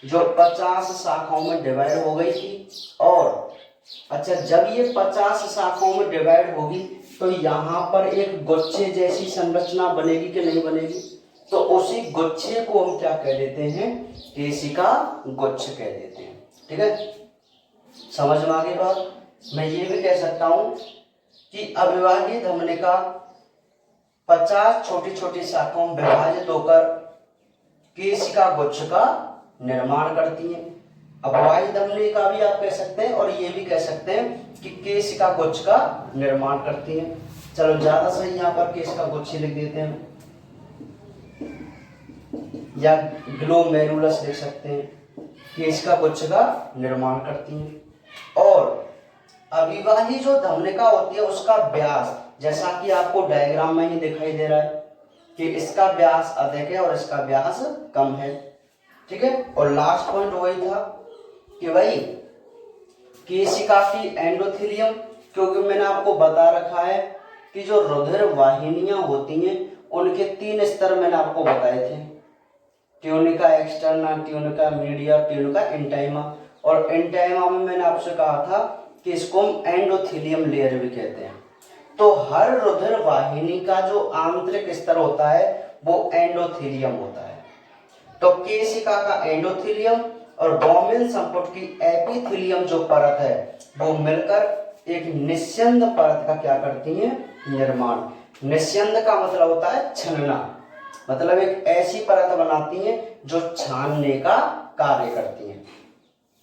[SPEAKER 1] जो 50 शाखाओं में डिवाइड हो गई थी। और अच्छा, जब ये 50 शाखाओं में डिवाइड होगी तो यहाँ पर एक गुच्छे जैसी संरचना बनेगी कि नहीं बनेगी, तो उसी गुच्छे को हम क्या कह देते हैं, केशिका गुच्छ कह देते हैं। ठीक है, समझ में आ गई बात। मैं ये भी कह सकता हूं कि अविवाही धमनिका 50 छोटी छोटी शाखाओं में विभाजित होकर केशिका गुच्छ का निर्माण करती हैं। अपवाही धमनिका भी आप कह सकते हैं और ये भी कह सकते हैं कि केशिका गुच्छ का निर्माण करती हैं। चलो ज्यादा सही यहाँ पर केशिका गुच्छ लिख देते हैं या ग्लोमेरुलस लिख सकते हैं, केशिका गुच्छ का निर्माण करती हैं। और अविवाही जो धमनिका होती है उसका व्यास, जैसा कि आपको डायग्राम में ही दिखाई दे रहा है कि इसका व्यास अधिक है और इसका व्यास कम है। ठीक है, और लास्ट पॉइंट वही था कि भाई केशिका की एंडोथेलियम, क्योंकि मैंने आपको बता रखा है कि जो रुधिर वाहिनियां होती हैं उनके 3 स्तर मैंने आपको बताए थे, tunica externa, tunica media, tunica intima. और इंटाइमा में मैंने आपसे कहा था कि इसको हम एंडोथेलियम लेयर भी कहते हैं। तो हर रुधिर वाहिनी का जो आंतरिक स्तर होता है वो एंडोथेलियम होता है। तो केशिका का एंडोथेलियम और गौमेन संपुट की एपिथेलियम जो परत है वो मिलकर एक निस्यंद परत का क्या करती है, निर्माण। निस्यंद का मतलब होता है छनना, मतलब एक ऐसी परत बनाती है जो छानने का कार्य करती है,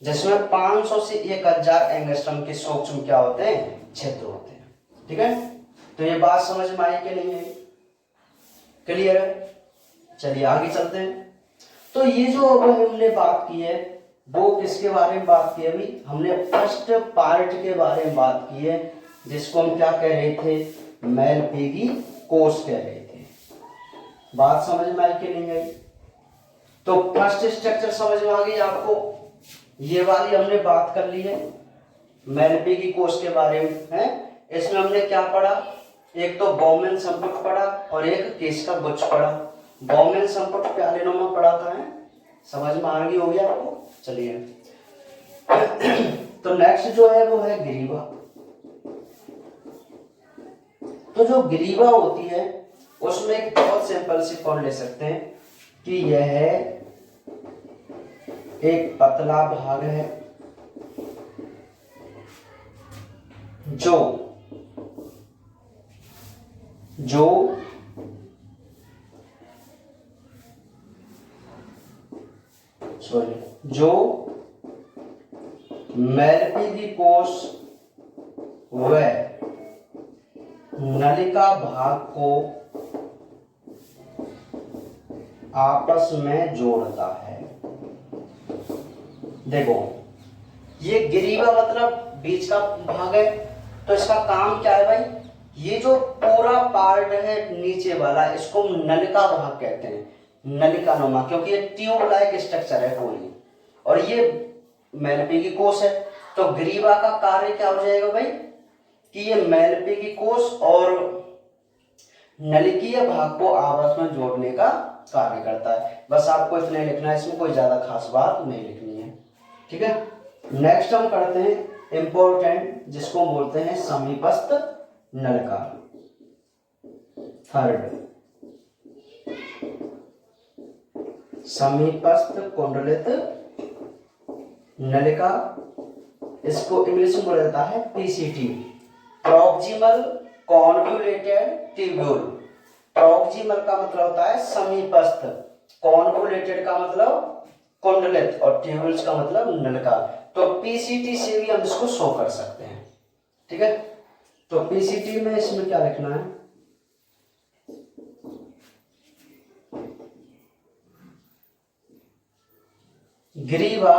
[SPEAKER 1] जिसमें 500 से 1000 एंगस्ट्रम के सूक्ष्म क्या होते हैं, छिद्र होते हैं। ठीक है, तो ये बात समझ में आई कि नहीं आई? क्लियर है? चलिए आगे चलते हैं। तो ये जो अब हमने बात की है वो किसके बारे में बात की है? अभी हमने फर्स्ट पार्ट के बारे में बात की है, जिसको हम क्या कह रहे थे, मेलपीगी कोष कह रहे थे। बात समझ में आई कि नहीं आई? तो फर्स्ट स्ट्रक्चर समझ में आ गई आपको? ये वाली हमने बात कर ली है मेलपीगी कोष के बारे में है। इसमें हमने क्या पढ़ा, एक तो गौमेन संपुट पढ़ा और एक केशिका गुच्छ पढ़ा। गौमेन संपुट प्यालेनोमा पढ़ा था, है समझ में आ गई होगी आपको? चलिए तो नेक्स्ट जो है वो है ग्रीवा। तो जो ग्रीवा होती है उसमें एक बहुत सिंपल सी फॉर्म ले सकते हैं कि यह एक पतला भाग है जो मेलपीगी कोष व नलिका भाग को आपस में जोड़ता है। देखो ये ग्रीवा मतलब बीच का भाग है, तो इसका काम क्या है भाई, ये जो पूरा पार्ट है नीचे वाला इसको नलिका भाग कहते हैं, नलिका नुमा, क्योंकि ये ट्यूब लाइक स्ट्रक्चर है पूरी, और ये मेलपीगी कोष है। तो ग्रीवा का कार्य क्या हो जाएगा भाई कि ये मेलपीगी कोष और नलिकीय भाग को आपस में जोड़ने का कार्य करता है। बस आपको इतना लिखना है, इसमें कोई ज्यादा खास बात नहीं लिखनी है। ठीक है, नेक्स्ट हम करते हैं इंपॉर्टेंट, जिसको बोलते हैं समीपस्थ नलिका। थर्ड, समीपस्थ कुंडलित नलिका, इसको इंग्लिश में बोला जाता है PCT, proximal convoluted tubule. Proximal का मतलब होता है समीपस्थ, कॉन्वोल्यूटेड का मतलब कुंडलित और ट्यूब्यूल्स का मतलब नलिका। तो पीसीटी से भी हम इसको शो कर सकते हैं। ठीक है, तो पीसीटी में इसमें क्या लिखना है, ग्रीवा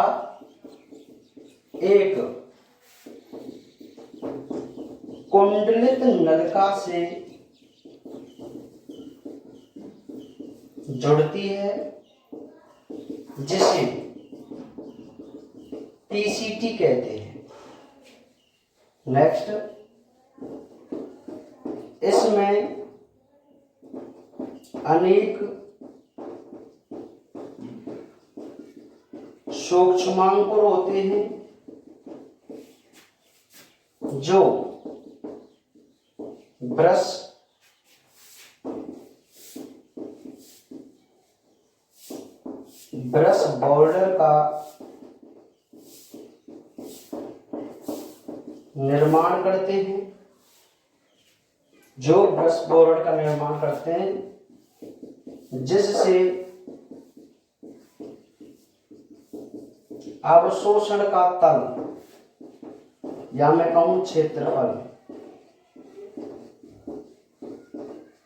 [SPEAKER 1] एक कुंडलित नलिका से जुड़ती है जिसे पीसीटी कहते हैं। नेक्स्ट, इसमें अनेक सूक्ष्मांकुर होते हैं जो ब्रश बॉर्डर का निर्माण करते हैं, जो ब्रश बॉर्डर का निर्माण करते हैं जिससे अवशोषण का तल या मैं कहूं क्षेत्रफल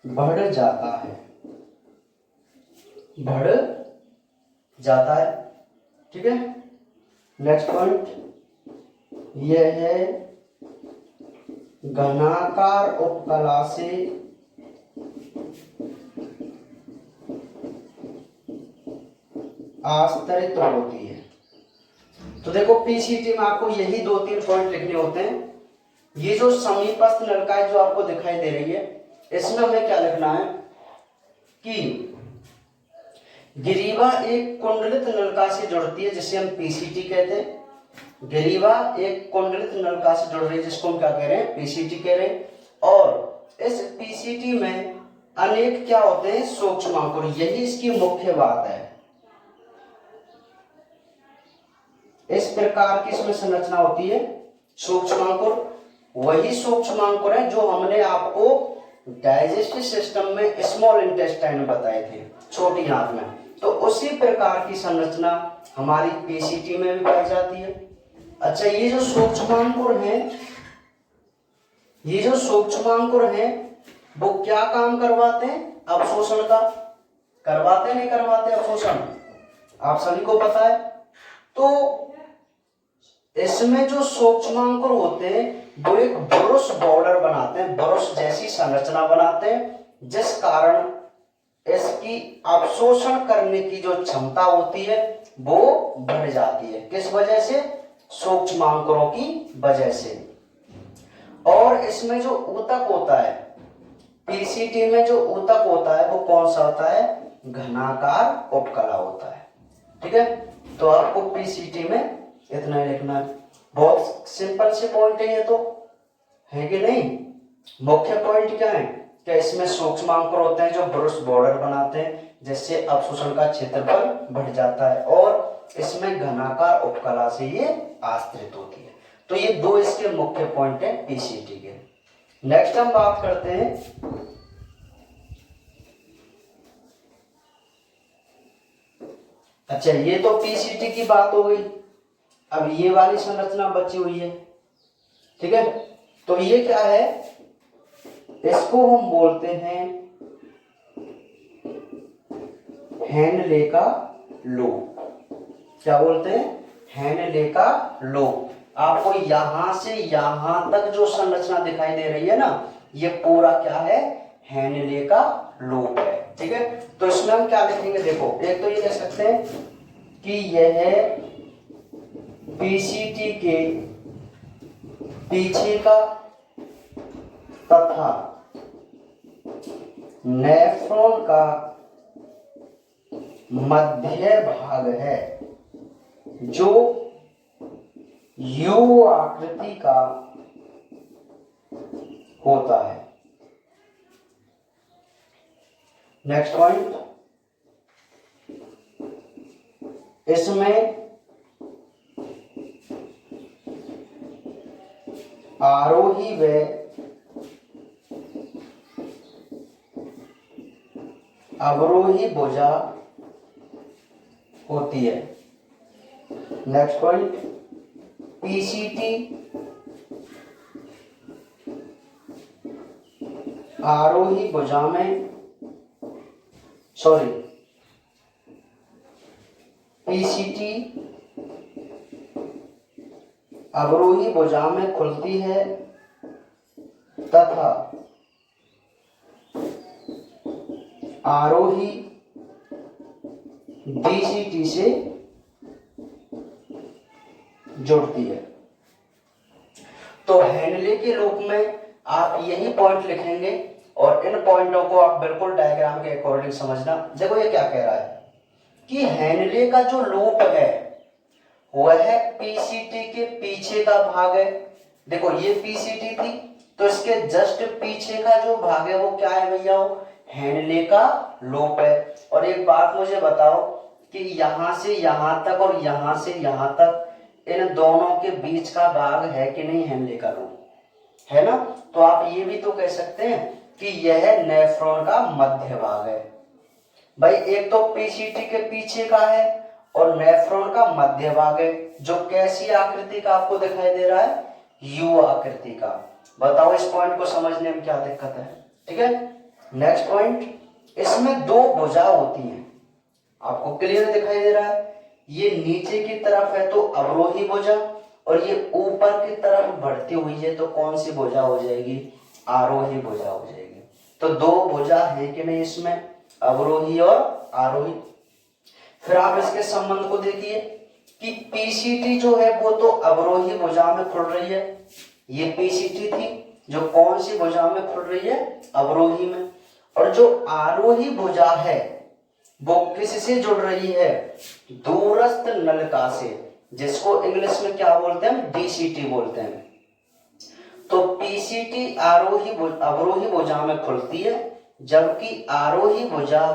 [SPEAKER 1] बढ़ जाता है, बढ़ जाता है। ठीक है, नेक्स्ट पॉइंट यह है घनाकार उपकला से आस्तरित होती है। तो देखो पीसीटी में आपको यही 2-3 पॉइंट लिखने होते हैं। ये जो समीपस्थ नलिकाएं जो आपको दिखाई दे रही है, इसमें हमें क्या लिखना है कि गिरीवा एक कुंडलित नलिका से जुड़ती है जिसे हम पीसीटी कहते हैं। गिरीवा एक कुंडलित नलिका से जुड़ रही है जिसको हम क्या कह रहे हैं, पीसीटी कह रहे हैं। और इस पीसीटी में अनेक क्या होते हैं, सूक्ष्मांकुर, यही इसकी मुख्य बात है। इस प्रकार की इसमें संरचना होती है सूक्ष्मांकुर। वही सूक्ष्मांकुर है जो हमने आपको डाइजेस्टिव सिस्टम में स्मॉल इंटेस्टाइन में बताए थे, छोटी आंत में। तो उसी प्रकार की संरचना हमारी पीसीटी में भी पाई जाती है। अच्छा, ये जो सूक्ष्मांकुर हैं, ये जो सूक्ष्मांकुर हैं वो क्या काम करवाते हैं, अवशोषण का। करवाते नहीं करवाते अवशोषण, आप सभी को पता है। तो इसमें जो सूक्ष्मांकुर होते हैं वो एक ब्रुश बॉर्डर बनाते हैं, ब्रुश जैसी संरचना बनाते हैं, जिस कारण इसकी अवशोषण करने की जो क्षमता होती है वो बढ़ जाती है। किस वजह से, सूक्ष्मांकुरों की वजह से। और इसमें जो ऊतक होता है, पीसीटी में जो ऊतक होता है वो कौन सा होता है, घनाकार उपकला होता है। ठीक है, तो आपको पीसीटी में इतना ही लिखना है। बहुत सिंपल से पॉइंट है ये, तो है कि नहीं। मुख्य पॉइंट क्या है, क्या इसमें सूक्ष्मांकुर होते हैं जो ब्रुश बॉर्डर बनाते हैं जिससे अवशोषण का क्षेत्रफल बढ़ जाता है, और इसमें घनाकार उपकला से ये आश्रित होती है। तो ये 2 इसके मुख्य पॉइंट है पीसीटी के। नेक्स्ट हम बात करते हैं अच्छा, ये तो पीसीटी की बात हो गई। अब ये वाली संरचना बची हुई है, ठीक है। तो ये क्या है, इसको हम बोलते हैं हेनले का लोब। क्या बोलते हैं, हेनले का लोब। आपको यहां से यहां तक जो संरचना दिखाई दे रही है ना, ये पूरा क्या है, हेनले का लोब है। ठीक है, तो इसमें हम क्या लिखेंगे, देखो एक तो ये कह सकते हैं कि यह पीसीटी के पीछे का तथा नेफ्रॉन का मध्य भाग है जो यू आकृति का होता है। नेक्स्ट पॉइंट, इसमें आरोही व अवरोही भुजा होती है। नेक्स्ट पॉइंट, पीसीटी आरोही भुजा में पीसीटी अवरोही भुजा में खुलती है तथा आरोही डीसीटी से जुड़ती है। तो हेनले के रूप में आप यही पॉइंट लिखेंगे और इन पॉइंटों को आप बिल्कुल डायग्राम के अकॉर्डिंग समझना। देखो ये क्या कह रहा है कि हेनले का जो लूप है वह पीसीटी के पीछे का भाग है। देखो ये पीसीटी थी, तो इसके जस्ट पीछे का जो भाग है वो क्या है भैया, हेनले का लूप है। और एक बात मुझे बताओ कि यहां से यहां तक और यहां से यहां तक इन दोनों के बीच का भाग है कि नहीं, हेनले का लूप है ना। तो आप ये भी तो कह सकते हैं कि यह नेफ्रॉन का मध्य भाग है। भाई एक तो पीसीटी के पीछे का है और नेफ्रॉन का मध्य भाग है, जो कैसी आकृति का आपको दिखाई दे रहा है, यू आकृति का। बताओ इस पॉइंट को समझने में क्या दिक्कत है। ठीक है, नेक्स्ट पॉइंट, इसमें 2 भुजा होती हैं, आपको क्लियर दिखाई दे रहा है। ये नीचे की तरफ है तो अवरोही भुजा, और ये ऊपर की तरफ बढ़ती हुई है तो कौन सी भुजा हो जाएगी, आरोही भुजा हो जाएगी। तो 2 भुजा है कि नहीं इसमें, अवरोही और आरोही। फिर आप इसके संबंध को देखिए कि पीसीटी जो है वो तो अवरोही भुजा में खुल रही है। ये पीसीटी थी जो कौन सी भुजा में खुल रही है, अवरोही में। और जो आरोही भुजा है वो किससे जुड़ रही है, दूरस्थ नलिका से, जिसको इंग्लिश में क्या बोलते हैं, डीसीटी बोलते हैं। तो पीसीटी अवरोही भुजा में खुलती है, जबकि आरोही भुजा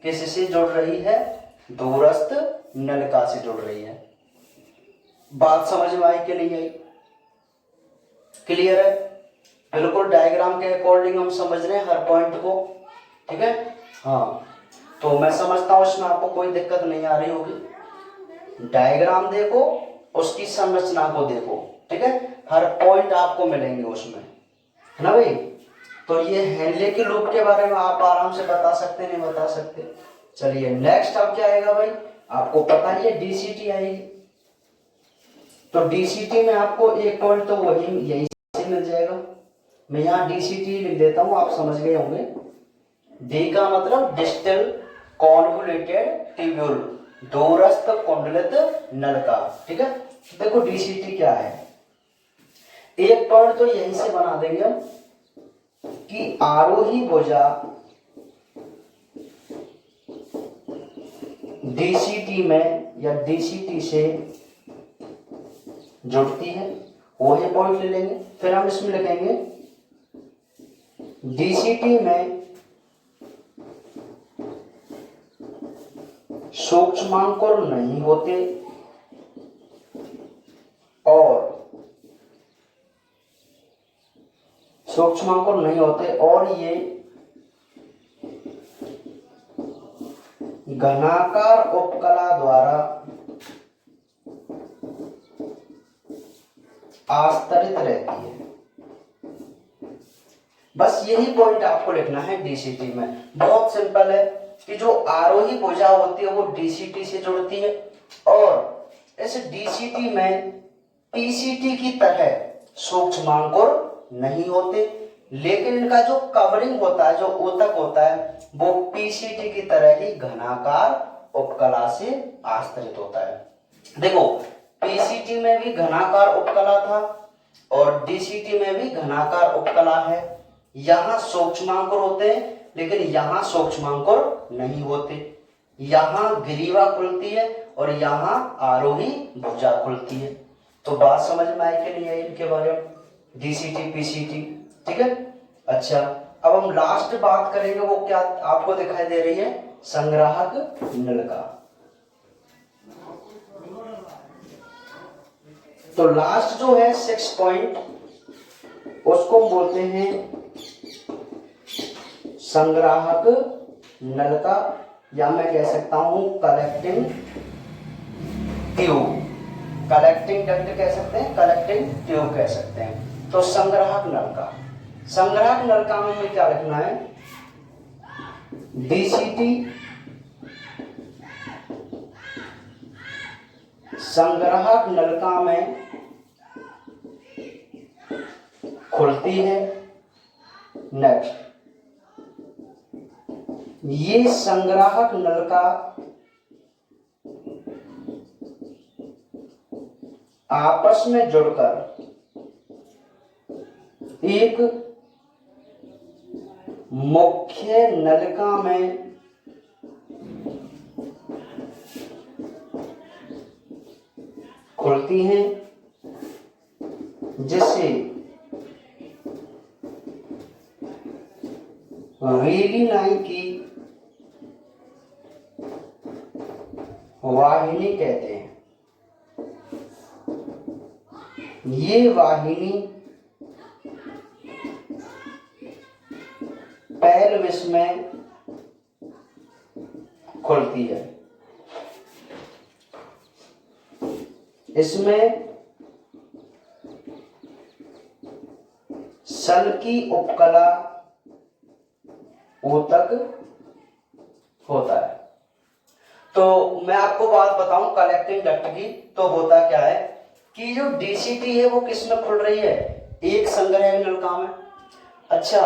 [SPEAKER 1] किससे जुड़ रही है, दूरस्थ नलिका से जुड़ रही है। बात समझ में आई कि नहीं आई, क्लियर है? बिल्कुल डायग्राम के अकॉर्डिंग हम समझ रहे हैं हर पॉइंट को, ठीक है। हाँ, तो मैं समझता हूँ इसमें आपको कोई दिक्कत नहीं आ रही होगी। डायग्राम देखो, उसकी संरचना को देखो, ठीक है, हर पॉइंट आपको मिलेंगे उसमें, है ना भाई। तो ये हेनले के लूप के बारे में आप आराम से बता सकते, नहीं बता सकते। चलिए नेक्स्ट अब क्या आएगा भाई, आपको पता ही है डीसीटी आएगी। तो डीसीटी में आपको एक पॉइंट तो वही यही से मिल जाएगा। मैं यहाँ डीसीटी लिख देता हूँ, आप समझ गए होंगे। डी का मतलब डिस्टल कॉन्वोल्यूटेड ट्यूब्यूल, दूरस्थ कुंडलित नलिका, ठीक है। देखो डीसीटी क्या है, एक पॉइंट तो यहीं से बना देंगे हम कि आरोही भुजा डीसीटी में या डीसीटी से जुड़ती है, वही पॉइंट ले लेंगे। फिर हम इसमें लिखेंगे डीसीटी में सूक्ष्मांकुर नहीं होते और ये घनाकार उपकला द्वारा आस्तरित रहती है। बस यही पॉइंट आपको लिखना है डीसीटी में। बहुत सिंपल है कि जो आरोही भुजा होती है वो डीसीटी से जुड़ती है, और इस डीसीटी में पीसीटी की तरह सूक्ष्मांकुर नहीं होते, लेकिन इनका जो कवरिंग होता है, जो ऊतक होता है, वो पीसीटी की तरह ही घनाकार उपकला से आस्तरित होता है। देखो पीसीटी में भी घनाकार उपकला था और डीसीटी में भी घनाकार उपकला है। यहाँ सूक्ष्मांकुर होते हैं लेकिन यहाँ सूक्ष्मांकुर नहीं होते। यहाँ ग्रीवा खुलती है और यहाँ आरोही भुजा खुलती है। तो बात समझ में आई कि नहीं आई इनके बारे में, डीसीटी पीसीटी, ठीक है। अच्छा, अब हम लास्ट बात करेंगे, वो क्या आपको दिखाई दे रही है, संग्राहक नलिका। तो लास्ट जो है 6 पॉइंट, उसको हम बोलते हैं संग्राहक नलिका, या मैं कह सकता हूं कलेक्टिंग ट्यूब, कलेक्टिंग डक्ट कह सकते हैं, कलेक्टिंग ट्यूब कह सकते हैं। तो संग्राहक नलिका, संग्राहक नलिका में हमें क्या रखना है, डीसीटी संग्राहक नलिका में खुलती है। नेक्स्ट, ये संग्राहक नलिका आपस में जुड़कर एक मुख्य नलिका में खुलती हैं, जिससे रीलिनाई की वाहिनी कहते हैं। ये वाहिनी पेल्विस में खुलती है। इसमें सल की उपकला ऊतक होता है। तो मैं आपको बात बताऊं कलेक्टिंग डक्ट की, तो होता क्या है कि जो डीसीटी है वो किस में खुल रही है, एक संग्राहक नलिका में। अच्छा,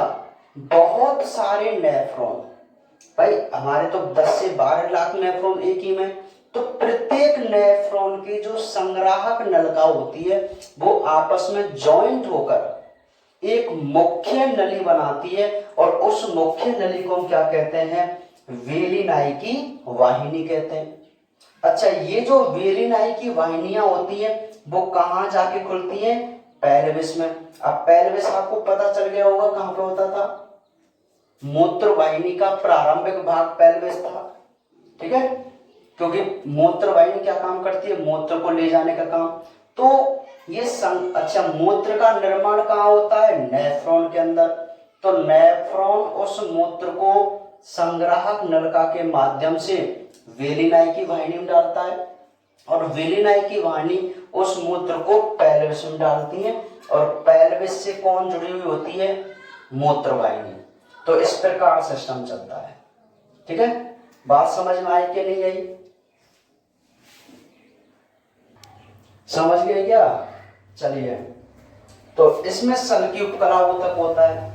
[SPEAKER 1] बहुत सारे नेफ्रॉन, भाई हमारे तो 10 से 12 लाख नेफ्रॉन एक ही में, तो प्रत्येक नेफ्रॉन की जो संग्राहक नलिका होती है वो आपस में जॉइंट होकर एक मुख्य नली बनाती है, और उस मुख्य नली को हम क्या कहते हैं? वेलिनाई की वाहिनी कहते हैं। अच्छा, ये जो वेलिनाई की वाहिनियां होती है वो कहाँ जाके खुलती हैं? पेल्विस में। अब पेल्विस आपको पता चल गया होगा कहाँ पे होता था? मूत्र वाहिनी का प्रारंभिक भाग पेल्विस था, ठीक है, क्योंकि मूत्र वाहिनी क्या काम करती है? मूत्र को ले जाने का काम। तो ये अच्छा, मूत्र का निर्माण कहाँ होता है? नेफ्रॉन के अंदर। तो नेफ्रॉन उस मूत्र को संग्राहक नलिका के माध्यम से वेलिनाई की वाहिनी में डालता है, और वेलिनाई की वाहिनी उस मूत्र को पेल्विस में डालती है, और पेल्विस से कौन जुड़ी हुई होती है? मूत्र वाहिनी। तो इस प्रकार सिस्टम चलता है, ठीक है। बात समझ में आई कि नहीं आई? समझ गए क्या? चलिए, तो इसमें सल्की उपकला ऊतक होता है।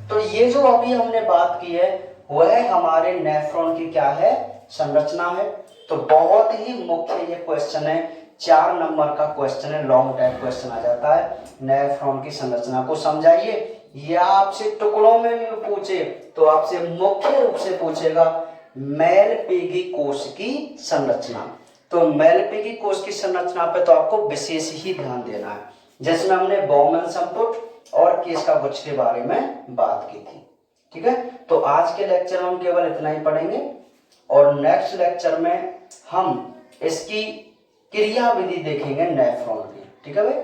[SPEAKER 1] तो ये जो अभी हमने बात की है वह हमारे नेफ्रॉन की क्या है? संरचना है। तो बहुत ही मुख्य ये क्वेश्चन है, 4 नंबर का क्वेश्चन है, लॉन्ग टाइप क्वेश्चन आ जाता है। नेफ्रॉन की संरचना को समझाइए, या आपसे टुकड़ों में भी पूछे तो आपसे मुख्य रूप से पूछेगा मेलपीगी कोश की संरचना। तो मेलपीगी कोश की संरचना पे तो आपको विशेष ही ध्यान देना है, जिसमें हमने बौमन संपुट और केस्का गुच्छ के बारे में बात की थी, ठीक है। तो आज के लेक्चर में हम केवल इतना ही पढ़ेंगे, और नेक्स्ट लेक्चर में हम इसकी क्रिया विधि देखेंगे नेफ्रॉन की, ठीक है भाई।